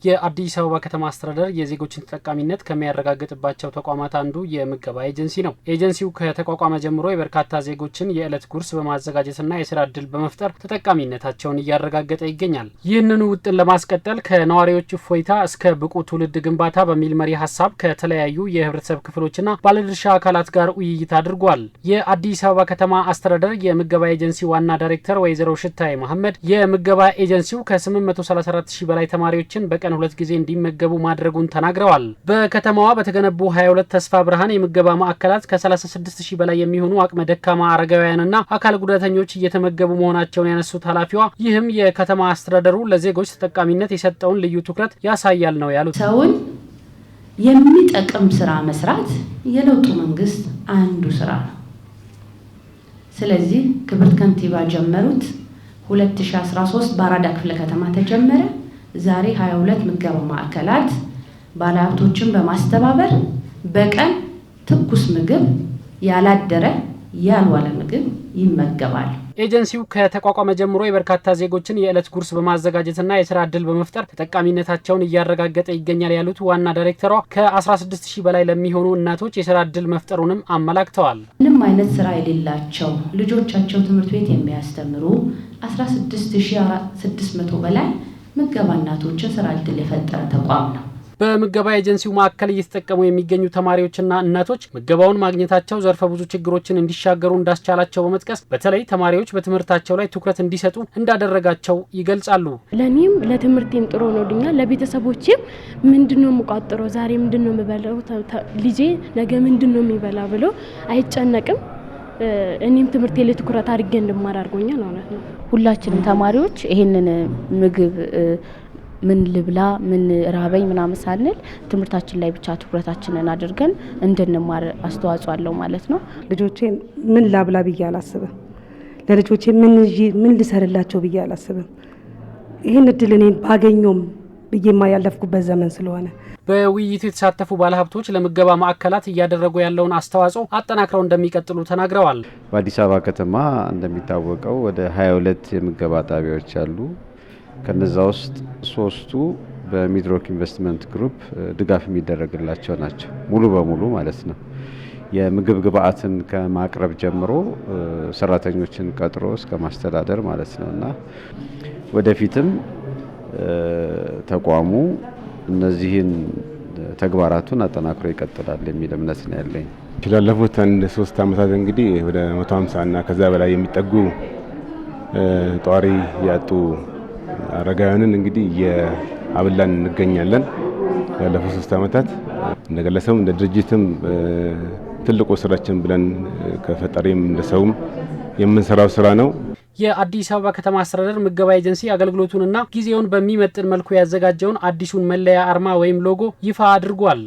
የአዲስ አበባ ከተማ አስተዳደር የዜጎችን ተጠቃሚነት ከሚያረጋግጥባቸው ተቋማት አንዱ የምገባ ኤጀንሲ ነው። ኤጀንሲው ከተቋቋመ ጀምሮ የበርካታ ዜጎችን የዕለት ጉርስ በማዘጋጀትና የስራ ዕድል በመፍጠር ተጠቃሚነታቸውን እያረጋገጠ ይገኛል። ይህንኑ ውጥን ለማስቀጠል ከነዋሪዎች እፎይታ እስከ ብቁ ትውልድ ግንባታ በሚል መሪ ሀሳብ ከተለያዩ የህብረተሰብ ክፍሎችና ባለድርሻ አካላት ጋር ውይይት አድርጓል። የአዲስ አበባ ከተማ አስተዳደር የምገባ ኤጀንሲ ዋና ዳይሬክተር ወይዘሮ ሽታይ መሐመድ የምገባ ኤጀንሲው ከ834 ሺህ በላይ ተማሪዎችን በቀን 2 ጊዜ እንዲመገቡ ማድረጉን ተናግረዋል። በከተማዋ በተገነቡ 22 ተስፋ ብርሃን የምገባ ማዕከላት ከ36 ሺህ በላይ የሚሆኑ አቅመ ደካማ አረጋውያንና አካል ጉዳተኞች እየተመገቡ መሆናቸውን ያነሱት ኃላፊዋ ይህም የከተማ አስተዳደሩ ለዜጎች ተጠቃሚነት የሰጠውን ልዩ ትኩረት ያሳያል ነው ያሉት። ሰውን የሚጠቅም ስራ መስራት የለውጡ መንግስት አንዱ ስራ ነው። ስለዚህ ክብርት ከንቲባ ጀመሩት 2013 በአራዳ ክፍለ ከተማ ተጀመረ። ዛሬ 22 ምገባ ማዕከላት ባለሀብቶችን በማስተባበር በቀን ትኩስ ምግብ ያላደረ ያልዋለ ምግብ ይመገባሉ። ኤጀንሲው ከተቋቋመ ጀምሮ የበርካታ ዜጎችን የዕለት ጉርስ በማዘጋጀትና የስራ ዕድል በመፍጠር ተጠቃሚነታቸውን እያረጋገጠ ይገኛል ያሉት ዋና ዳይሬክተሯ ከ16 ሺህ በላይ ለሚሆኑ እናቶች የስራ ዕድል መፍጠሩንም አመላክተዋል። ምንም አይነት ስራ የሌላቸው ልጆቻቸው ትምህርት ቤት የሚያስተምሩ 16600 በላይ ምገባ እናቶችን ስራ ዕድል የፈጠረ ተቋም ነው። በምገባ ኤጀንሲው ማዕከል እየተጠቀሙ የሚገኙ ተማሪዎችና እናቶች ምገባውን ማግኘታቸው ዘርፈ ብዙ ችግሮችን እንዲሻገሩ እንዳስቻላቸው በመጥቀስ በተለይ ተማሪዎች በትምህርታቸው ላይ ትኩረት እንዲሰጡ እንዳደረጋቸው ይገልጻሉ። ለኔም ለትምህርቴም ጥሩ ነውልኛል። ለቤተሰቦቼም ምንድነው የምቋጥረው፣ ዛሬ ምንድነው የምበላው፣ ልጄ ነገ ምንድነው የሚበላ ብሎ አይጨነቅም። እኔም ትምህርቴ ላይ ትኩረት አድርጌ እንድማር አድርጎኛል ማለት ነው። ሁላችንም ተማሪዎች ይሄንን ምግብ ምን ልብላ ምን ራበኝ ምናምን ሳንል ትምህርታችን ላይ ብቻ ትኩረታችንን አድርገን እንድንማር አስተዋጽኦ አለው ማለት ነው። ልጆቼን ምን ላብላ ብዬ አላስብም። ለልጆቼ ምን ልሰርላቸው ብዬ አላስብም። ይሄን እድል እኔ ባገኘውም ብዬማ ያለፍኩበት ዘመን ስለሆነ በውይይቱ የተሳተፉ ባለሀብቶች ለምገባ ማዕከላት እያደረጉ ያለውን አስተዋጽኦ አጠናክረው እንደሚቀጥሉ ተናግረዋል። በአዲስ አበባ ከተማ እንደሚታወቀው ወደ 22 የምገባ ጣቢያዎች አሉ። ከነዛ ውስጥ 3ቱ በሚድሮክ ኢንቨስትመንት ግሩፕ ድጋፍ የሚደረግላቸው ናቸው፣ ሙሉ በሙሉ ማለት ነው። የምግብ ግብአትን ከማቅረብ ጀምሮ ሰራተኞችን ቀጥሮ እስከ ማስተዳደር ማለት ነውና ወደፊትም ተቋሙ እነዚህን ተግባራቱን አጠናክሮ ይቀጥላል የሚል እምነት ነው ያለኝ። ላለፉት 3 ዓመታት እንግዲህ ወደ 150 እና ከዛ በላይ የሚጠጉ ጧሪ ያጡ አረጋውያንን እንግዲህ የአብላን እንገኛለን። ያለፉት 3 ዓመታት እንደ ግለሰብም እንደ ድርጅትም ትልቁ ስራችን ብለን ከፈጣሪም እንደ ሰውም የምንሰራው ስራ ነው። የአዲስ አበባ ከተማ አስተዳደር ምገባ ኤጀንሲ አገልግሎቱንና ጊዜውን በሚመጥን መልኩ ያዘጋጀውን አዲሱን መለያ አርማ ወይም ሎጎ ይፋ አድርጓል።